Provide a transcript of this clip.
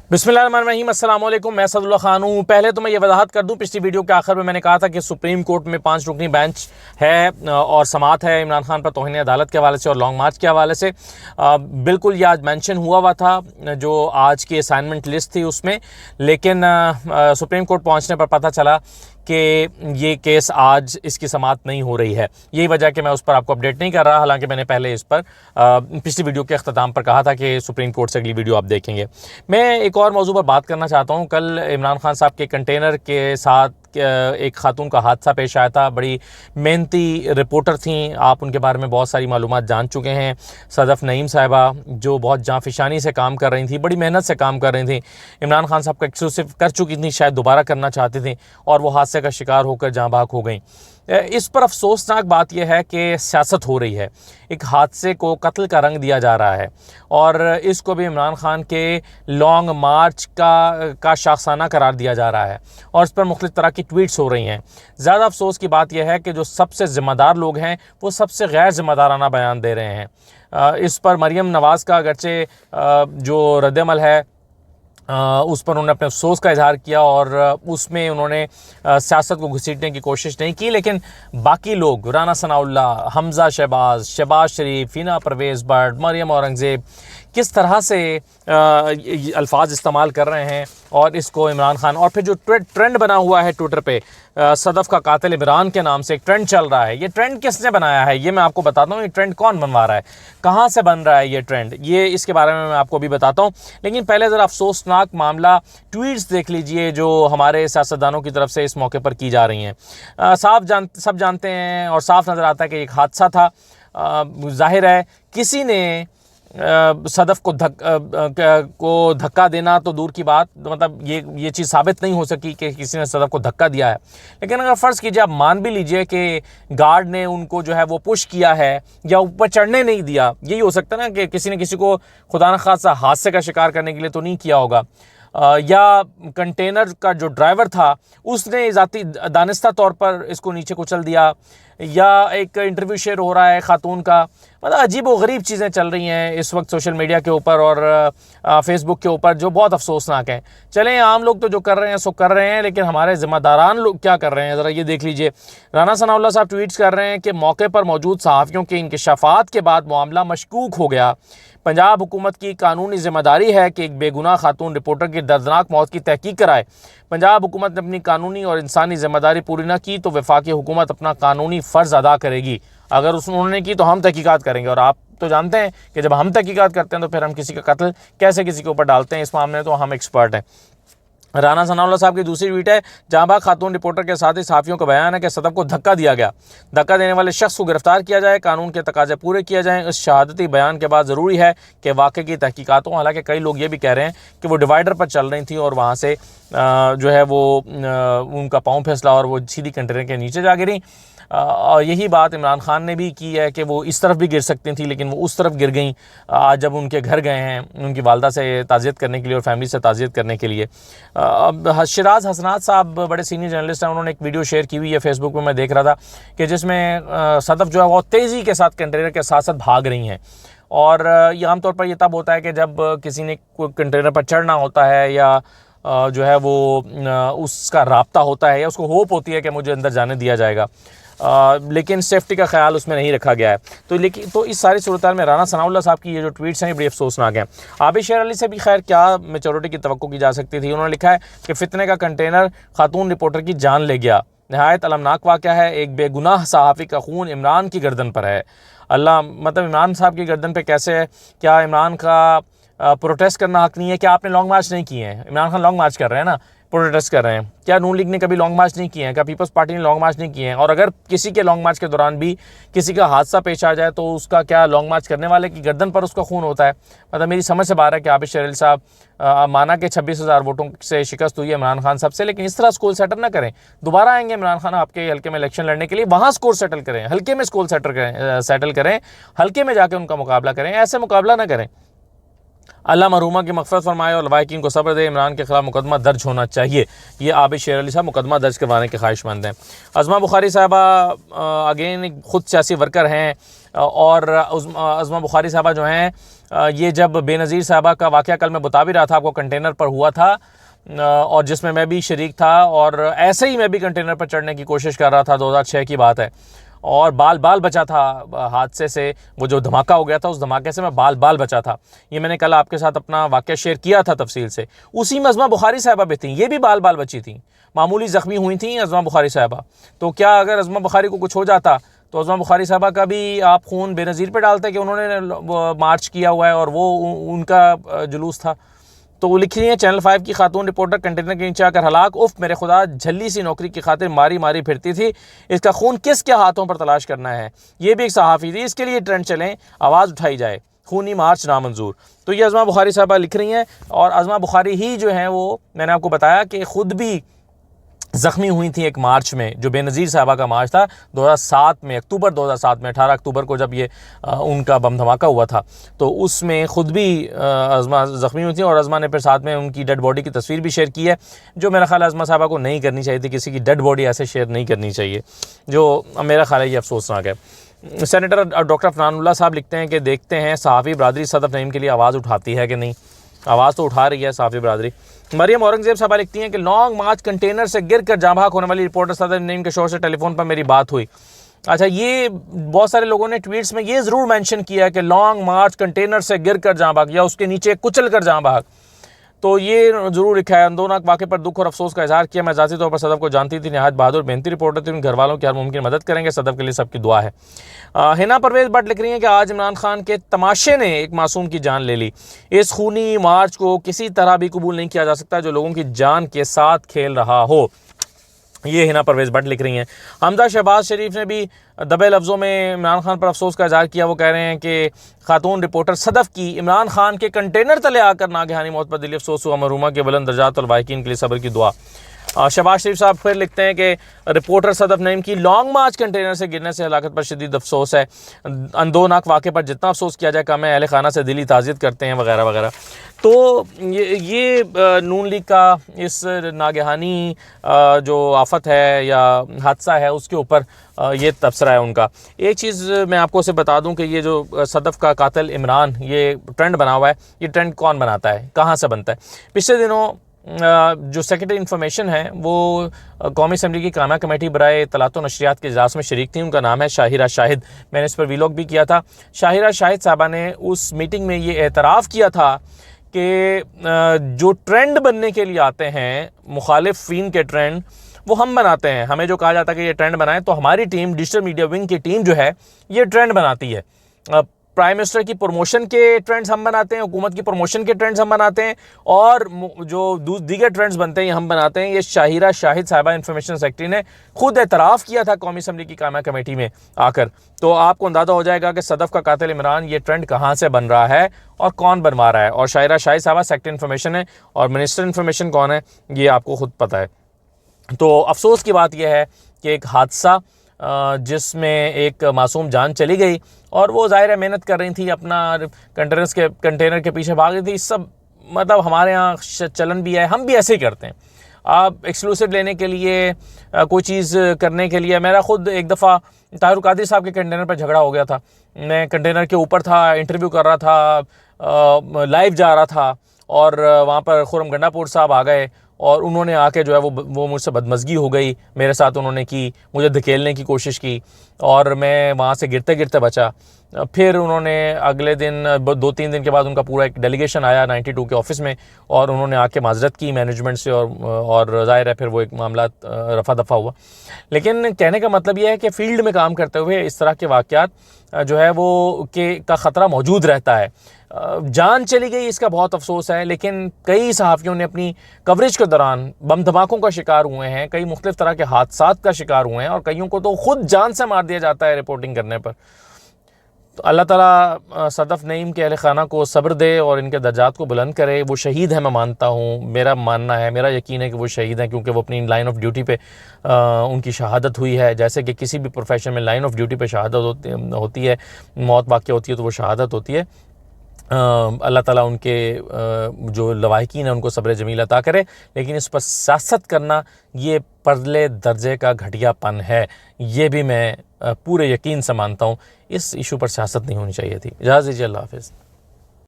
बिस्मिल्लाहिर्रहमानिर्रहीम, अस्सलाम वालेकुम। मैं सदुल्लाह खान हूँ। पहले तो मैं ये वजाहत कर दूँ, पिछली वीडियो के आखिर में मैंने कहा था कि सुप्रीम कोर्ट में 5 रुकनी बेंच है और समाअत है इमरान खान पर तौहीन अदालत के हवाले से और लॉन्ग मार्च के हवाले से। बिल्कुल ये आज मेंशन हुआ था जो आज की असाइनमेंट लिस्ट थी उसमें, लेकिन सुप्रीम कोर्ट पहुँचने पर पता चला कि ये केस आज इसकी समाअत नहीं हो रही है। यही वजह कि मैं उस पर आपको अपडेट नहीं कर रहा, हालांकि मैंने पहले इस पर पिछली वीडियो के अख्ताम पर कहा था कि सुप्रीम कोर्ट से अगली वीडियो आप देखेंगे। मैं एक और मौजू पर बात करना चाहता हूँ। कल इमरान खान साहब के कंटेनर के साथ एक खातून का हादसा पेश आया था। बड़ी मेहनती रिपोर्टर थी, आप उनके बारे में बहुत सारी मालूमात जान चुके हैं। सदफ नईम साहिबा जो बहुत जाँफिशानी से काम कर रही थी, बड़ी मेहनत से काम कर रही थी, इमरान खान साहब का एक्सक्लूसिव कर चुकी थी, शायद दोबारा करना चाहती थी और वो हादसे का शिकार होकर जाँ बाग हो गई। इस पर अफसोसनाक बात यह है कि सियासत हो रही है, एक हादसे को कत्ल का रंग दिया जा रहा है और इसको भी इमरान खान के लॉन्ग मार्च का शाखसाना करार दिया जा रहा है और इस पर मुख्तलिफ तरह की ट्वीट्स हो रही हैं। ज़्यादा अफसोस की बात यह है कि जो सबसे ज़िम्मेदार लोग हैं वो सबसे गैर ज़िम्मेदाराना बयान दे रहे हैं। इस पर मरियम नवाज़ का अगरचे जो रद्दअमल है उस पर उन्होंने अपने अफसोस का इजहार किया और उसमें उन्होंने सियासत को घसीटने की कोशिश नहीं की, लेकिन बाकी लोग राना सनाउल्लाह, हमज़ा शहबाज, शहबाज शरीफ, हिना परवेज़ भट्ट, मरियम औरंगज़ेब किस तरह से अल्फाज इस्तेमाल कर रहे हैं और इसको इमरान खान, और फिर जो ट्रेंड बना हुआ है ट्विटर पे सदफ़ का कातिल इमरान के नाम से एक ट्रेंड चल रहा है। ये ट्रेंड किसने बनाया है ये मैं आपको बताता हूँ। ये ट्रेंड कौन बनवा रहा है, कहाँ से बन रहा है ये ट्रेंड, ये इसके बारे में मैं आपको भी बताता हूँ। लेकिन पहले ज़रा अफसोसनाक मामला ट्वीट्स देख लीजिए जो हमारे सियासतदानों की तरफ से इस मौके पर की जा रही हैं। सब जानते हैं और साफ नज़र आता है कि एक हादसा था। जाहिर है किसी ने सदफ़ को धक्का देना तो दूर की बात, मतलब ये चीज़ साबित नहीं हो सकी कि किसी ने सदफ़ को धक्का दिया है। लेकिन अगर फ़र्ज़ कीजिए, आप मान भी लीजिए कि गार्ड ने उनको जो है वो पुश किया है या ऊपर चढ़ने नहीं दिया, यही हो सकता है ना कि किसी ने किसी को खुदा न खासा हादसे का शिकार करने के लिए तो नहीं किया होगा, या कंटेनर का जो ड्राइवर था उसने ज़ाती दानिस्ता तौर पर इसको नीचे कुचल दिया, या एक इंटरव्यू शेयर हो रहा है खातून का। मतलब अजीब व गरीब चीज़ें चल रही हैं इस वक्त सोशल मीडिया के ऊपर और फेसबुक के ऊपर, जो बहुत अफसोसनाक है। चलें, आम लोग तो जो कर रहे हैं सो कर रहे हैं, लेकिन हमारे ज़िम्मेदारान लोग क्या कर रहे हैं ज़रा ये देख लीजिए। राना सनाउल्लाह साहब ट्वीट्स कर रहे हैं कि मौके पर मौजूद सहाफ़ियों के इंकशाफात के बाद मामला मशकूक हो गया। पंजाब हुकूमत की कानूनी जिम्मेदारी है कि एक बेगुनाह खातून रिपोर्टर की दर्दनाक मौत की तहकीक कराए। पंजाब हुकूमत ने अपनी कानूनी और इंसानी जिम्मेदारी पूरी न की तो वफाकी हुकूमत अपना कानूनी फ़र्ज़ अदा करेगी। अगर उन्होंने की तो हम तहकीकात करेंगे, और आप तो जानते हैं कि जब हम तहकीकात करते हैं तो फिर हम किसी का कत्ल कैसे किसी के ऊपर डालते हैं, इस मामले में तो हम एक्सपर्ट हैं। राना सनाउल्लाह साहब की दूसरी ट्वीट है, जहाँ बाग खातून रिपोर्टर के साथ ही सहाफ़ियों का बयान है कि सदफ़ को धक्का दिया गया, धक्का देने वाले शख्स को गिरफ्तार किया जाए, कानून के तकाजे पूरे किए जाएँ। इस शहादती बयान के बाद ज़रूरी है कि वाक़े की तहकीकात हो। हालांकि कई लोग ये भी कह रहे हैं कि वो डिवाइडर पर चल रही थी और वहाँ से जो है वो उनका पाँव फिसला और वो सीधी कंटेनर के नीचे जा गिरी। और यही बात इमरान खान ने भी की है कि वो इस तरफ भी गिर सकती थी लेकिन वो उस तरफ गिर गई। आज जब उनके घर गए हैं उनकी वालदा से ताज़ियत करने के लिए और फैमिली से ताज़ियत करने के लिए। शिराज हसनात साहब बड़े सीनियर जर्नलिस्ट हैं, उन्होंने एक वीडियो शेयर की हुई है फेसबुक पर, मैं देख रहा था कि जिसमें सदफ़ जो है बहुत तेज़ी के साथ कंटेनर के साथ साथ भाग रही हैं। और ये आमतौर पर ये तब होता है कि जब किसी ने कंटेनर पर चढ़ना होता है या जो है वो उसका राब्ता होता है या उसको होप होती है कि मुझे अंदर जाने दिया जाएगा, लेकिन सेफ्टी का ख्याल उसमें नहीं रखा गया है। तो इस सारी सूरत में राना सनाउल्लाह साहब की ये जो ट्वीट्स हैं ये बड़ी अफसोसनाक हैं। आबिद अली से भी खैर क्या मैच्योरिटी की तवक्को की जा सकती थी। उन्होंने लिखा है कि फितने का कंटेनर खातून रिपोर्टर की जान ले गया, नहायत अलमनाक वाक़या है, एक बेगुनाह सहाफ़ी का खून इमरान की गर्दन पर है। अल्लाह, मतलब इमरान साहब की गर्दन पर कैसे है? क्या इमरान का प्रोटेस्ट करना हक़ नहीं है? क्या आपने लॉन्ग मार्च नहीं किए हैं? इमरान खान लॉन्ग मार्च कर रहे हैं ना, प्रोटेस्ट कर रहे हैं। क्या नून लीग ने कभी लॉन्ग मार्च नहीं किए हैं? क्या पीपल्स पार्टी ने लॉन्ग मार्च नहीं किए हैं? और अगर किसी के लॉन्ग मार्च के दौरान भी किसी का हादसा पेश आ जाए तो उसका क्या लॉन्ग मार्च करने वाले की गर्दन पर उसका खून होता है? मतलब मेरी समझ से बाहर है कि आबिद अली साहब माना कि 26,000 वोटों से शिकस्त हुई है इमरान खान साहब से, लेकिन इस तरह स्कोर सेटल ना करें। दोबारा आएंगे इमरान खान आपके हल्के में इलेक्शन लड़ने के लिए, वहाँ स्कोर सेटल करें, हल्के में स्कोर सेटल करें, हल्के में जाके उनका मुकाबला करें, ऐसे मुकाबला ना करें। अल्लाह मरहुमा की मग़फ़िरत फरमाए और लवाकिन को सब्र दे। इमरान के खिलाफ मुकदमा दर्ज होना चाहिए। ये आबिद शेर अली साहब मुकदमा दर्ज करवाने के ख्वाहिशमंद हैं। अज़मा बुखारी साहबा अगेन ख़ुद सियासी वर्कर हैं और अज़मा बुखारी साहबा जो हैं ये जब बेनज़ीर साहबा का वाक़या कल मैं बता भी रहा था आपको, कंटेनर पर हुआ था और जिसमें मैं भी शरीक था, और ऐसे ही मैं भी कंटेनर पर चढ़ने की कोशिश कर रहा था, 2006 की बात है, और बाल बाल बचा था हादसे से। वो जो धमाका हो गया था, उस धमाके से मैं बाल बाल बचा था। ये मैंने कल आपके साथ अपना वाक़या शेयर किया था तफसील से। उसी में अज़मा बुखारी साहबा भी थी, ये भी बाल बाल बची थी, मामूली ज़ख्मी हुई थी अज़मा बुखारी साहबा। तो क्या अगर अज़मा बुखारी को कुछ हो जाता तो अज़मा बुखारी साहबा का भी आप खून बेनज़ीर पे डालते कि उन्होंने मार्च किया हुआ है और वो उनका जुलूस था। तो वो लिख रही है, चैनल 5 की खातून रिपोर्टर कंटेनर के नीचे आकर हलाक, उफ मेरे खुदा, झल्ली सी नौकरी की खातिर मारी मारी फिरती थी, इसका खून किसके हाथों पर तलाश करना है। ये भी एक सहाफ़ी थी, इसके लिए ट्रेंड चलें, आवाज़ उठाई जाए, खूनी मार्च नामंजूर। तो ये अज़मा बुखारी साहबा लिख रही हैं, और अज़मा बुखारी ही जो है वो मैंने आपको बताया कि ख़ुद भी ज़ख्मी हुई थी एक मार्च में, जो बेनज़ीर साहबा का मार्च था 2007 में, अक्टूबर 2007 में, 18 अक्टूबर को जब ये उनका बम धमाका हुआ था, तो उसमें ख़ुद भी अज़मा ज़ख्मी हुई थी, और अज़मा ने फिर साथ में उनकी डेड बॉडी की तस्वीर भी शेयर की है, जो मेरा ख्याल है अज़मा साहबा को नहीं करनी चाहिए थी, किसी की डेड बॉडी ऐसे शेयर नहीं करनी चाहिए, जो मेरा ख्याल है ये अफसोसनाक है। सेनेटर डॉक्टर फरहानुल्लाह साहब लिखते हैं कि देखते हैं सहाफ़ी बरादरी सदफ़ नईम के लिए आवाज़ उठाती है कि नहीं। आवाज़ तो उठा रही है सहाफ़ी बरादरी। मरियम औरंगज़ेब साहबा लिखती हैं कि लॉन्ग मार्च कंटेनर से गिर कर जाँ भाग होने वाली रिपोर्टर सदफ़ नईम के शोर से टेलीफोन पर मेरी बात हुई। अच्छा, ये बहुत सारे लोगों ने ट्वीट्स में ये ज़रूर मेंशन किया कि लॉन्ग मार्च कंटेनर से गिर कर जाँ भाग या उसके नीचे कुचल कर जाँ भाग, तो ये ज़रूर लिखा है। अंदोनाक वाक़े पर दुख और अफसोस का इज़हार किया, मैं ज़ाती तौर पर सदफ़ को जानती थी, नहायत बहादुर मेहनती रिपोर्टर थी, उन घर वालों की हर मुमकिन मदद करेंगे, सदफ़ के लिए सबकी दुआ है। हिना परवेज़ भट्ट लिख रही हैं कि आज इमरान खान के तमाशे ने एक मासूम की जान ले ली, इस खूनी मार्च को किसी तरह भी कबूल नहीं किया जा सकता जो लोगों की जान के साथ खेल रहा हो। ये हिना परवेज़ भट्ट लिख रही हैं। हमजा शहबाज शरीफ ने भी दबे लफ्ज़ों में इमरान खान पर अफसोस का इज़हार किया। वो कह रहे हैं कि खातून रिपोर्टर सदफ़ की इमरान खान के कंटेनर तले आकर नागहानी मौत पर दिली अफसोस हुआ, मरहुमा के बुलंद दर्जात और वाहिकीन के लिए सब्र की दुआ। शहबाज शरीफ साहब फिर लिखते हैं कि रिपोर्टर सदफ़ नईम की लॉन्ग मार्च कंटेनर से गिरने से हलाकत पर शदीद अफसोस है, अंदोनाक वाक़े पर जितना अफसोस किया जाए कम है, अहले खाना से दिली ताज़ियत करते हैं वगैरह वगैरह। तो ये नून लीग का इस नागहानी जो आफत है या हादसा है उसके ऊपर ये तबसरा है उनका। एक चीज़ मैं आपको से बता दूं कि ये जो सदफ़ का कातिल इमरान, ये ट्रेंड बना हुआ है, ये ट्रेंड कौन बनाता है, कहाँ से बनता है। पिछले दिनों जो सेक्रेटरी इन्फॉर्मेशन है वो कौमी असम्बली की कामा कमेटी बराए इत्तलात व नशरियात के इजलास में शरीक थी, उनका नाम है शाहिरा शाहिद। मैंने इस पर वीलॉग भी किया था। शाहिरा शाहिद साहबा ने उस मीटिंग में ये एतराफ़ किया था कि जो ट्रेंड बनने के लिए आते हैं, मुखालिफिन के ट्रेंड, वो हम बनाते हैं। हमें जो कहा जाता है कि ये ट्रेंड बनाएं, तो हमारी टीम, डिजिटल मीडिया विंग की टीम जो है ये ट्रेंड बनाती है। प्राइम मिनिस्टर की प्रमोशन के ट्रेंड्स हम बनाते हैं, हुकूमत की प्रमोशन के ट्रेंड्स हम बनाते हैं, और जो दीगर ट्रेंड्स बनते हैं ये हम बनाते हैं। ये शाहिरा शाहिद साहिबा इंफॉर्मेशन सेक्रेटरी ने खुद एतराफ़ किया था कौमी असम्बली की कामा कमेटी में आकर। तो आपको अंदाज़ा हो जाएगा कि सदफ़ का कातिल इमरान ये ट्रेंड कहाँ से बन रहा है और कौन बनवा रहा है। और शाहिरा शाहिद साहिबा सेक्रेटरी इंफॉर्मेशन है, और मिनिस्टर इंफॉर्मेशन कौन है ये आपको खुद पता है। तो अफसोस की बात यह है कि एक हादसा जिसमें एक मासूम जान चली गई, और वो ज़ाहिर है मेहनत कर रही थी, अपना कंटेनर के पीछे भाग रही थी। सब मतलब हमारे यहाँ चलन भी है, हम भी ऐसे ही करते हैं। आप एक्सक्लूसिव लेने के लिए, कोई चीज़ करने के लिए, मेरा खुद एक दफ़ा ताहिर कादरी साहब के कंटेनर पर झगड़ा हो गया था। मैं कंटेनर के ऊपर था, इंटरव्यू कर रहा था, लाइव जा रहा था, और वहाँ पर खुरम गंडापुर साहब आ गए, और उन्होंने आके जो है वो मुझसे बदमज़गी हो गई मेरे साथ, उन्होंने की, मुझे धकेलने की कोशिश की, और मैं वहाँ से गिरते गिरते बचा। फिर उन्होंने अगले दिन 2-3 दिन के बाद उनका पूरा एक डेलीगेशन आया 92 के ऑफ़िस में, और उन्होंने आके माजरत की मैनेजमेंट से, और ज़ाहिर है फिर वो एक मामला रफ़ा दफ़ा हुआ। लेकिन कहने का मतलब ये है कि फ़ील्ड में काम करते हुए इस तरह के वाक़यात जो है वो का ख़तरा मौजूद रहता है। जान चली गई इसका बहुत अफसोस है, लेकिन कई सहाफ़ियों ने अपनी कवरेज के दौरान बम धमाकों का शिकार हुए हैं, कई मुख्तलिफ़ तरह के हादसात का शिकार हुए हैं, और कईयों को तो ख़ुद जान से मार दिया जाता है रिपोर्टिंग करने पर। तो अल्लाह ताला सदफ़ नईम के अहले खाना को सब्र दे और इनके दर्जात को बुलंद करे। वो शहीद है, मैं मानता हूँ, मेरा मानना है, मेरा यकीन है कि वो शहीद हैं, क्योंकि वो अपनी लाइन ऑफ ड्यूटी पे उनकी शहादत हुई है। जैसे कि किसी भी प्रोफेशन में लाइन ऑफ ड्यूटी पे शहादत होती है, मौत वाक़या होती है, तो वो शहादत होती है। अल्लाह ताला उनके जो लवाहिकीन है उनको सब्र जमील अता करे। लेकिन इस पर सियासत करना ये परले दर्जे का घटियापन है, ये भी मैं पूरे यकीन से मानता हूँ। इस इशू पर सियासत नहीं होनी चाहिए थी। इजाज़त दीजिए, अल्लाह हाफ़िज़।